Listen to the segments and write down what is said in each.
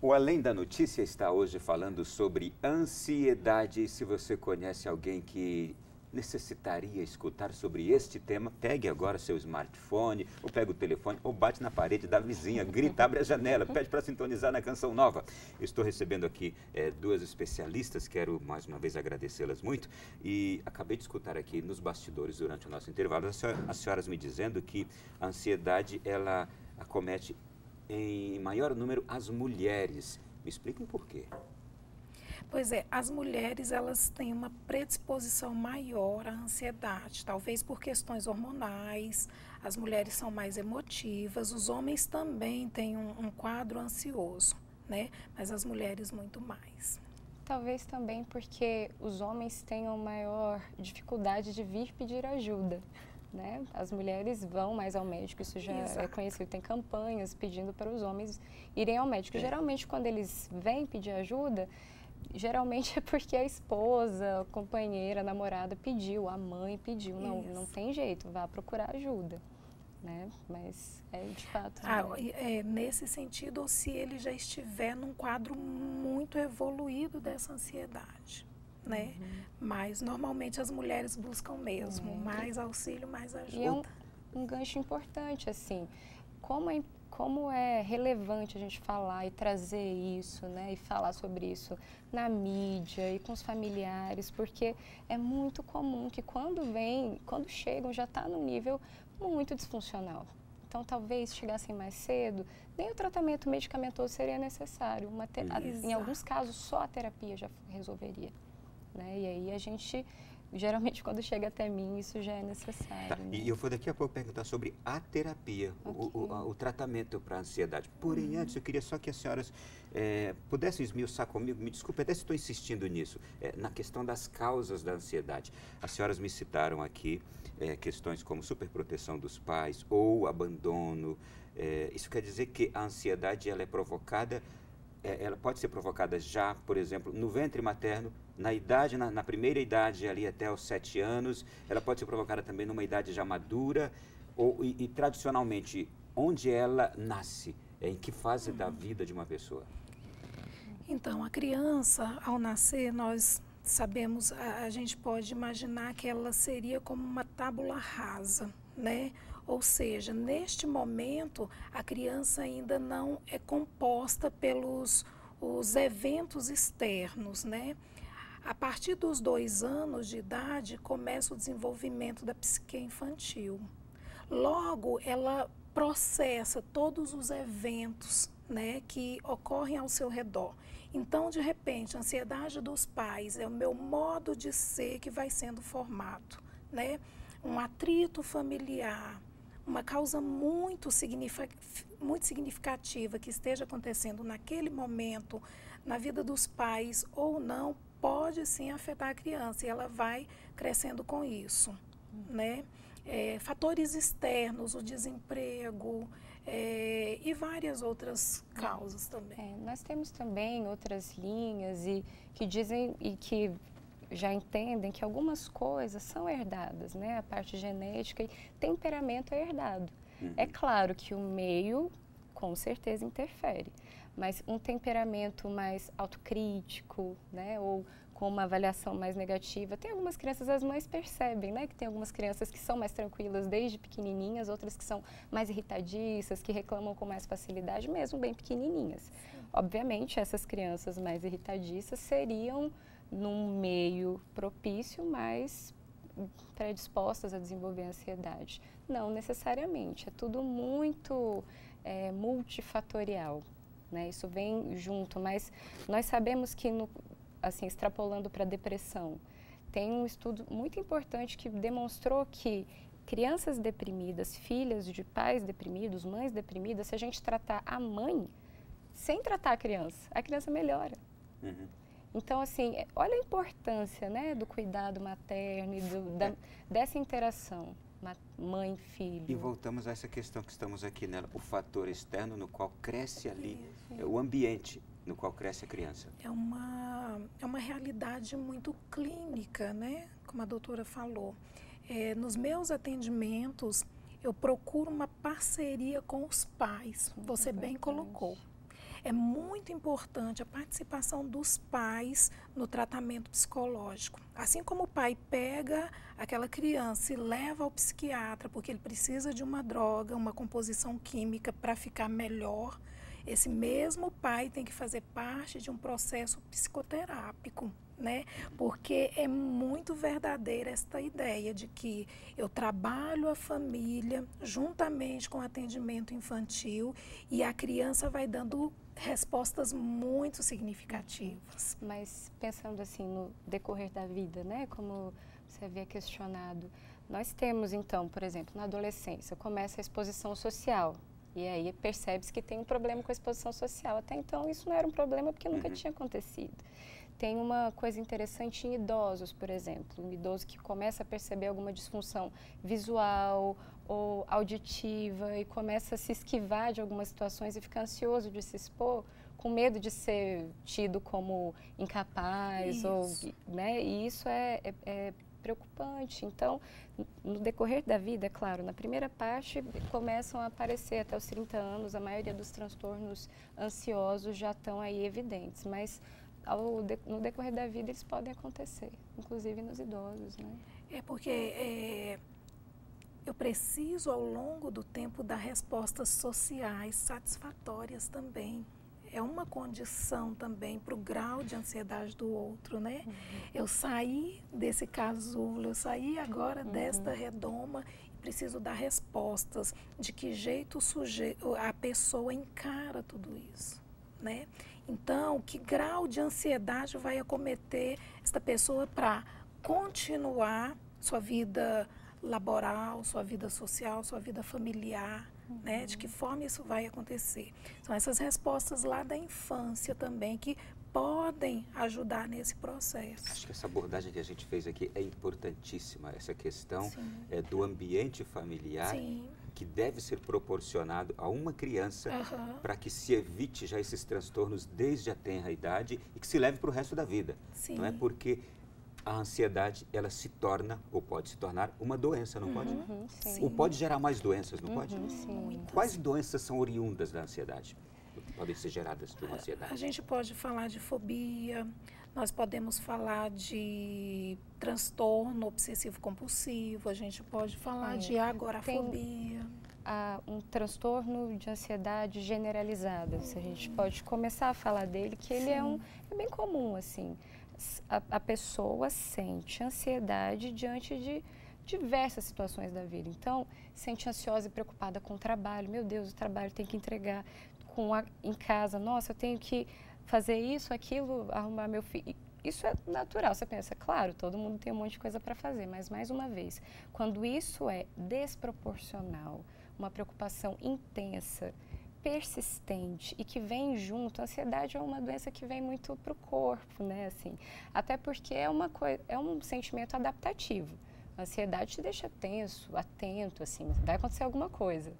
O Além da Notícia está hoje falando sobre ansiedade. Se você conhece alguém que necessitaria escutar sobre este tema, pegue agora seu smartphone, ou pega o telefone, ou bate na parede da vizinha, grita, abre a janela, pede para sintonizar na Canção Nova. Estou recebendo aqui duas especialistas, quero mais uma vez agradecê-las muito, e acabei de escutar aqui nos bastidores durante o nosso intervalo, as senhoras me dizendo que a ansiedade, ela acomete em maior número as mulheres. Me expliquem por quê. Pois é, as mulheres elas têm uma predisposição maior à ansiedade, talvez por questões hormonais, as mulheres são mais emotivas, os homens também têm um quadro ansioso, né? Mas as mulheres muito mais. Talvez também porque os homens tenham maior dificuldade de vir pedir ajuda. Né? As mulheres vão mais ao médico, isso já é conhecido, tem campanhas pedindo para os homens irem ao médico. Geralmente, quando eles vêm pedir ajuda, geralmente é porque a esposa, a companheira, a namorada pediu, a mãe pediu, não tem jeito, vá procurar ajuda. Né? Mas é de fato. Nesse sentido, ou se ele já estiver num quadro muito evoluído dessa ansiedade. Né? Mas normalmente as mulheres buscam mesmo mais auxílio, mais ajuda. E é um gancho importante, assim, como é relevante a gente falar e trazer isso, né? E falar sobre isso na mídia e com os familiares, porque é muito comum que quando chegam já está num nível muito disfuncional. Então, talvez chegassem mais cedo, nem o tratamento medicamentoso seria necessário. Em alguns casos, só a terapia já resolveria. Né? E aí a gente, geralmente quando chega até mim, isso já é necessário. Tá. Né? E eu vou daqui a pouco perguntar sobre a terapia, o tratamento para a ansiedade. Porém, antes eu queria só que as senhoras pudessem esmiuçar comigo, me desculpe, até se estou insistindo nisso, na questão das causas da ansiedade. As senhoras me citaram aqui questões como superproteção dos pais ou abandono. Isso quer dizer que a ansiedade ela é provocada, ela pode ser provocada já, por exemplo, no ventre materno, na primeira idade, ali até os 7 anos, ela pode ser provocada também numa idade já madura, e tradicionalmente, onde ela nasce, em que fase da vida de uma pessoa? Então, a criança, ao nascer, nós sabemos, a gente pode imaginar que ela seria como uma tábula rasa, né? Ou seja, neste momento, a criança ainda não é composta pelos os eventos externos, né? A partir dos 2 anos de idade, começa o desenvolvimento da psique infantil. Logo, ela processa todos os eventos, né, que ocorrem ao seu redor. Então, de repente, a ansiedade dos pais é o meu modo de ser que vai sendo formado, né? Um atrito familiar, uma causa muito significativa que esteja acontecendo naquele momento na vida dos pais ou não, pode sim afetar a criança e ela vai crescendo com isso, né? Fatores externos, o desemprego e várias outras causas também. Nós temos também outras linhas que dizem e que já entendem que algumas coisas são herdadas, né? A parte genética e temperamento é herdado. É claro que o meio, com certeza, interfere, mas um temperamento mais autocrítico, né? Ou com uma avaliação mais negativa. Tem algumas crianças, as mães percebem, né? Que tem algumas crianças que são mais tranquilas desde pequenininhas, outras que são mais irritadiças, que reclamam com mais facilidade, mesmo bem pequenininhas. Sim. Obviamente, essas crianças mais irritadiças seriam num meio propício, mais predispostas a desenvolver ansiedade. Não necessariamente, é tudo muito multifatorial, né? Isso vem junto, mas nós sabemos que, assim, extrapolando para a depressão, tem um estudo muito importante que demonstrou que crianças deprimidas, filhas de pais deprimidos, mães deprimidas, se a gente tratar a mãe sem tratar a criança melhora. Então, assim, olha a importância, né, do cuidado materno e dessa interação mãe-filho. E voltamos a essa questão que estamos aqui nela, o fator externo no qual cresce ali, o ambiente no qual cresce a criança. É uma realidade muito clínica, né, como a doutora falou. Nos meus atendimentos, eu procuro uma parceria com os pais, você bem colocou. é muito importante a participação dos pais no tratamento psicológico. Assim como o pai pega aquela criança e leva ao psiquiatra porque ele precisa de uma droga, uma composição química para ficar melhor, esse mesmo pai tem que fazer parte de um processo psicoterápico, né? Porque é muito verdadeira esta ideia de que eu trabalho a família juntamente com o atendimento infantil e a criança vai dando respostas muito significativas. Mas pensando assim no decorrer da vida, né, como você havia questionado, nós temos então, por exemplo, na adolescência, começa a exposição social. E aí percebe-se que tem um problema com a exposição social. Até então isso não era um problema porque nunca tinha acontecido. Tem uma coisa interessante em idosos, por exemplo. Um idoso que começa a perceber alguma disfunção visual ou auditiva e começa a se esquivar de algumas situações e fica ansioso de se expor, com medo de ser tido como incapaz. Ou, né? E isso é preocupante. Então, no decorrer da vida, é claro, na primeira parte começam a aparecer até os 30 anos, a maioria dos transtornos ansiosos já estão aí evidentes, mas no decorrer da vida eles podem acontecer, inclusive nos idosos, né? É porque eu preciso ao longo do tempo dar respostas sociais satisfatórias também. É uma condição também para o grau de ansiedade do outro, né? Eu saí desse casulo, eu saí agora desta redoma e preciso dar respostas de que jeito a pessoa encara tudo isso, né? Então, que grau de ansiedade vai acometer esta pessoa para continuar sua vida laboral, sua vida social, sua vida familiar, né? De que forma isso vai acontecer? São essas respostas lá da infância também que podem ajudar nesse processo. Acho que essa abordagem que a gente fez aqui é importantíssima, essa questão do ambiente familiar. Sim. Que deve ser proporcionado a uma criança para que se evite já esses transtornos desde a tenra idade e que se leve para o resto da vida. Sim. Não é porque a ansiedade, ela se torna, ou pode se tornar, uma doença, não pode? Sim. Ou pode gerar mais doenças, não pode? Sim. Quais doenças são oriundas da ansiedade? Podem ser geradas por uma ansiedade? A gente pode falar de fobia, nós podemos falar de transtorno obsessivo-compulsivo, a gente pode falar de agorafobia. Um transtorno de ansiedade generalizada, se a gente pode começar a falar dele, que ele é bem comum, assim. A pessoa sente ansiedade diante de diversas situações da vida. Então, sente ansiosa e preocupada com o trabalho. Meu Deus, o trabalho tem que entregar. Em casa, nossa, eu tenho que fazer isso, aquilo, arrumar meu filho. Isso é natural, você pensa, claro, todo mundo tem um monte de coisa para fazer, mas mais uma vez, quando isso é desproporcional, uma preocupação intensa, persistente e que vem junto, a ansiedade é uma doença que vem muito para o corpo, né, assim, até porque é um sentimento adaptativo. A ansiedade te deixa tenso, atento, assim, vai acontecer alguma coisa,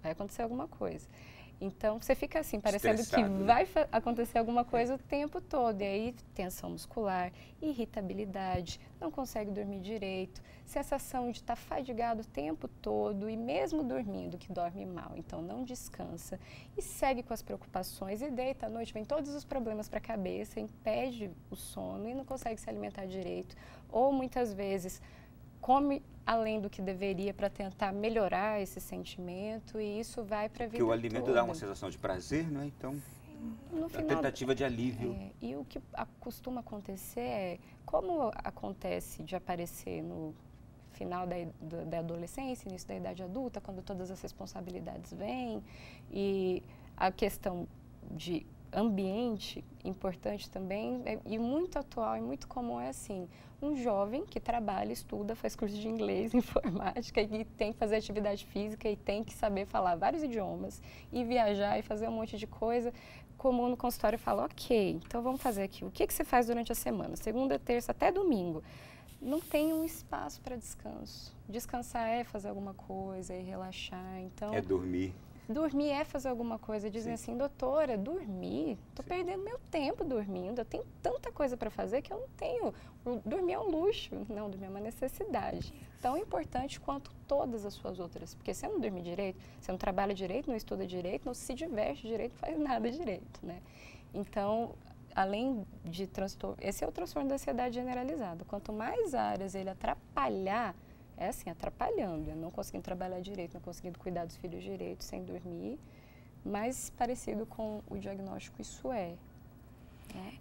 vai acontecer alguma coisa. Então, você fica assim, parecendo que vai acontecer alguma coisa o tempo todo. E aí, tensão muscular, irritabilidade, não consegue dormir direito, sensação de estar fadigado o tempo todo e mesmo dormindo, que dorme mal. Então, não descansa e segue com as preocupações e deita à noite, vem todos os problemas para a cabeça, impede o sono e não consegue se alimentar direito. Ou, muitas vezes, come além do que deveria para tentar melhorar esse sentimento e isso vai para a vida toda. Porque o alimento dá uma sensação de prazer, não é? Então, no final, tentativa de alívio. E o que costuma acontecer é, como acontece de aparecer no final da adolescência, início da idade adulta, quando todas as responsabilidades vêm e a questão de ambiente importante também e muito atual e muito comum é assim, um jovem que trabalha, estuda, faz curso de inglês, informática e tem que fazer atividade física e tem que saber falar vários idiomas e viajar e fazer um monte de coisa, comum no consultório fala, ok, então vamos fazer aqui, o que você faz durante a semana, segunda, terça até domingo? Não tem um espaço para descanso. Descansar é fazer alguma coisa, é relaxar, então... É dormir. dormir é fazer alguma coisa. Dizem assim, doutora, dormir? Estou perdendo meu tempo dormindo. Eu tenho tanta coisa para fazer que eu não tenho. Dormir é um luxo. Não, dormir é uma necessidade. Tão importante quanto todas as suas outras. Porque você não dorme direito, você não trabalha direito, não estuda direito, não se diverte direito, não faz nada direito, né? Então, além de transtorno, esse é o transtorno da ansiedade generalizada. Quanto mais áreas ele atrapalhar, é assim, atrapalhando, não conseguindo trabalhar direito, não conseguindo cuidar dos filhos direito, sem dormir, mais parecido com o diagnóstico isso é.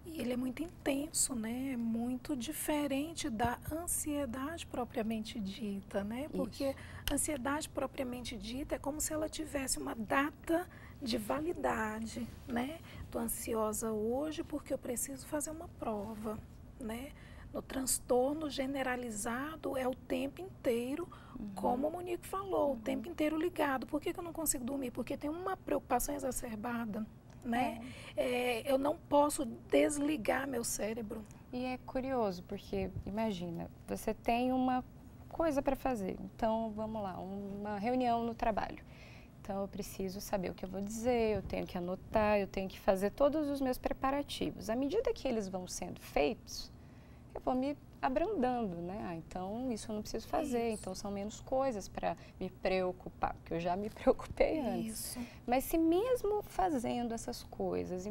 E ele é muito intenso, né? É muito diferente da ansiedade propriamente dita, né? Porque a ansiedade propriamente dita é como se ela tivesse uma data de validade, né? Estou ansiosa hoje porque eu preciso fazer uma prova, né? No transtorno generalizado é o tempo inteiro, como o Monique falou, o tempo inteiro ligado. Por que eu não consigo dormir? Porque tem uma preocupação exacerbada, né? Eu não posso desligar meu cérebro. E é curioso, porque imagina, você tem uma coisa para fazer. Então, vamos lá, uma reunião no trabalho. Então, eu preciso saber o que eu vou dizer, eu tenho que anotar, eu tenho que fazer todos os meus preparativos. À medida que eles vão sendo feitos, eu vou me abrandando, né? Então, isso eu não preciso fazer, então são menos coisas para me preocupar, porque eu já me preocupei antes. Mas se mesmo fazendo essas coisas,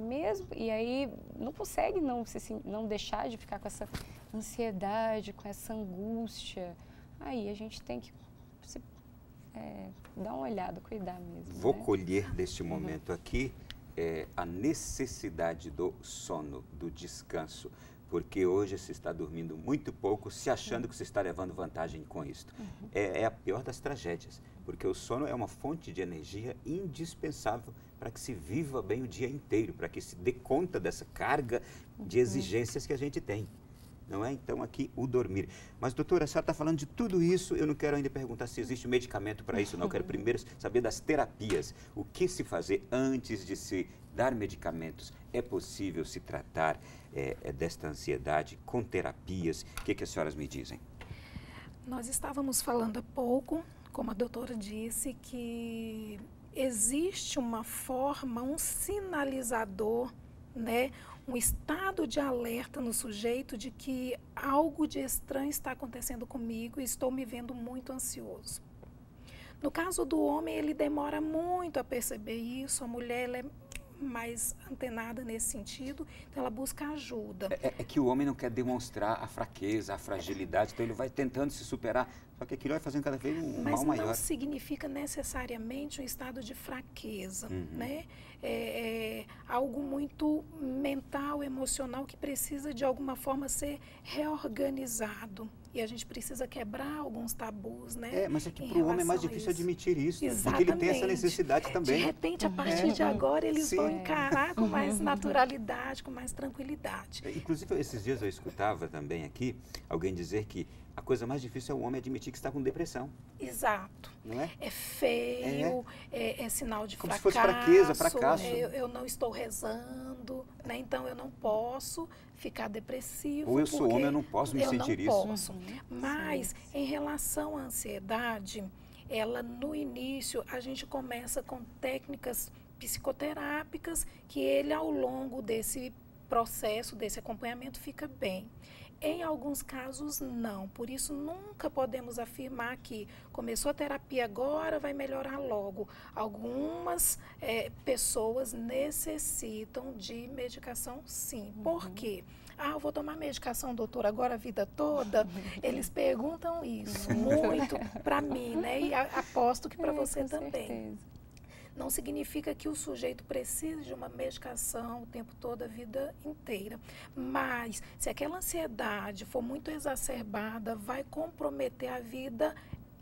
e aí não consegue não deixar de ficar com essa ansiedade, com essa angústia, aí a gente tem que dar uma olhada, cuidar mesmo. Vou colher deste momento aqui a necessidade do sono, do descanso. Porque hoje se está dormindo muito pouco, se achando que se está levando vantagem com isso. É a pior das tragédias, porque o sono é uma fonte de energia indispensável para que se viva bem o dia inteiro, para que se dê conta dessa carga de exigências que a gente tem. Não é? Então, aqui, o dormir. Mas, doutora, a senhora está falando de tudo isso, eu não quero ainda perguntar se existe um medicamento para isso, não. Eu quero primeiro saber das terapias. O que se fazer antes de se dar medicamentos? É possível se tratar desta ansiedade com terapias? O que as senhoras me dizem? Nós estávamos falando há pouco, como a doutora disse, que existe uma forma, um sinalizador, né? Um estado de alerta no sujeito de que algo de estranho está acontecendo comigo e estou me vendo muito ansioso. No caso do homem, ele demora muito a perceber isso, a mulher ela é mais antenada nesse sentido, então ela busca ajuda. É que o homem não quer demonstrar a fraqueza, a fragilidade, então ele vai tentando se superar, só que aquilo vai fazendo cada vez um mal maior. Mas não significa necessariamente um estado de fraqueza, né? É algo muito mental, emocional, que precisa de alguma forma ser reorganizado. E a gente precisa quebrar alguns tabus, né? Mas é que para o homem é mais difícil admitir isso, exatamente, porque ele tem essa necessidade também. De repente, a partir de agora, eles vão encarar com mais naturalidade, com mais tranquilidade. Inclusive, esses dias eu escutava também aqui alguém dizer que a coisa mais difícil é o homem admitir que está com depressão. Exato. Não é? É feio, é sinal de fracasso. Como se fosse fraqueza, fracasso. Eu não estou rezando, né? Então eu não posso ficar depressivo. Ou eu sou homem, eu não posso me sentir isso. Eu não posso. Mas, em relação à ansiedade, ela no início, a gente começa com técnicas psicoterápicas que ele, ao longo desse processo, desse acompanhamento, fica bem. Em alguns casos, não. Por isso, nunca podemos afirmar que começou a terapia agora, vai melhorar logo. Algumas pessoas necessitam de medicação, sim. Por quê? Eu vou tomar medicação, doutora, agora a vida toda? Eles perguntam isso muito para mim, né? E aposto que para você também. Certeza. Não significa que o sujeito precise de uma medicação o tempo todo, a vida inteira. Mas, se aquela ansiedade for muito exacerbada, vai comprometer a vida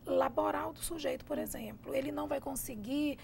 laboral do sujeito, por exemplo. Ele não vai conseguir,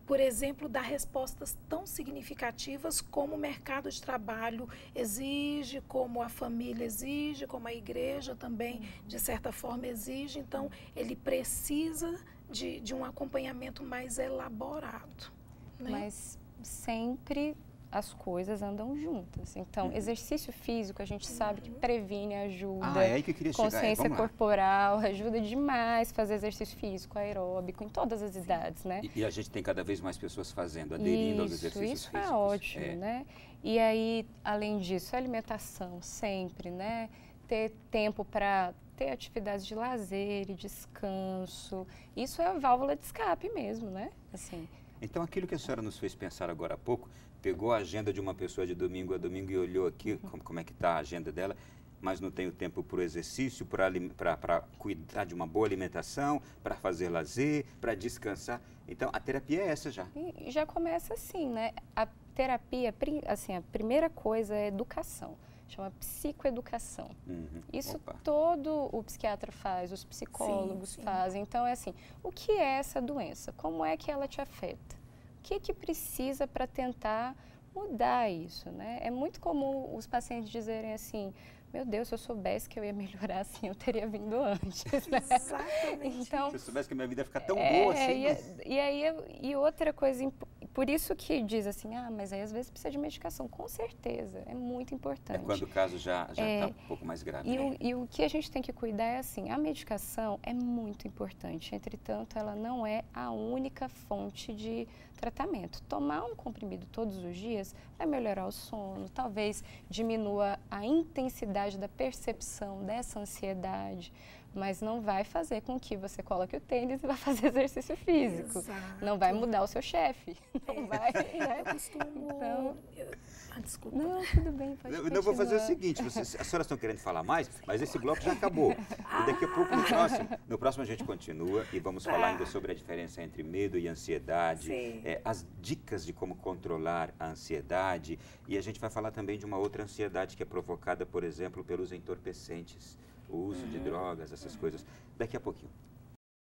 por exemplo, dar respostas tão significativas como o mercado de trabalho exige, como a família exige, como a igreja também, de certa forma, exige. Então, ele precisa de um acompanhamento mais elaborado. Né? Mas sempre as coisas andam juntas. Então, exercício físico, a gente sabe que previne, ajuda. Ah, é aí que eu queria chegar. Consciência Vamos lá. corporal, ajuda demais fazer exercício físico, aeróbico, em todas as idades, né? E a gente tem cada vez mais pessoas fazendo, aderindo aos exercícios isso físicos. É ótimo, né? E aí, além disso, alimentação sempre, né? Ter tempo para ter atividades de lazer e descanso. Isso é a válvula de escape mesmo, né? Assim. Então, aquilo que a senhora nos fez pensar agora há pouco, pegou a agenda de uma pessoa de domingo a domingo e olhou aqui como é que está a agenda dela, mas não tem o tempo para o exercício, para cuidar de uma boa alimentação, para fazer lazer, para descansar. Então, a terapia é essa já. E já começa assim, né? A terapia, assim, a primeira coisa é educação. Chama psicoeducação. Isso todo o psiquiatra faz, os psicólogos fazem. Então, é assim, o que é essa doença? Como é que ela te afeta? O que que precisa para tentar mudar isso, né? É muito comum os pacientes dizerem assim, meu Deus, se eu soubesse que eu ia melhorar assim, eu teria vindo antes, né? Exatamente. Então, se eu soubesse que a minha vida ia ficar tão boa assim. E outra coisa, por isso que diz assim, mas aí às vezes precisa de medicação, com certeza, é muito importante. É quando o caso já está um pouco mais grave, né? E o que a gente tem que cuidar é assim, a medicação é muito importante, entretanto, ela não é a única fonte de tratamento. Tomar um comprimido todos os dias vai melhorar o sono, talvez diminua a intensidade da percepção dessa ansiedade, mas não vai fazer com que você coloque o tênis e vá fazer exercício físico. Exato. Não vai mudar o seu chefe. Não vai, né? Eu costumo... Então, desculpa. não, tudo bem, pode Eu vou fazer o continuar. seguinte, as senhoras estão querendo falar mais, mas esse bloco já acabou. E daqui a pouco, no próximo a gente continua e vamos falar ainda sobre a diferença entre medo e ansiedade, as dicas de como controlar a ansiedade, e a gente vai falar também de uma outra ansiedade que é provocada, por exemplo, pelos entorpecentes, o uso de drogas, essas coisas. Daqui a pouquinho.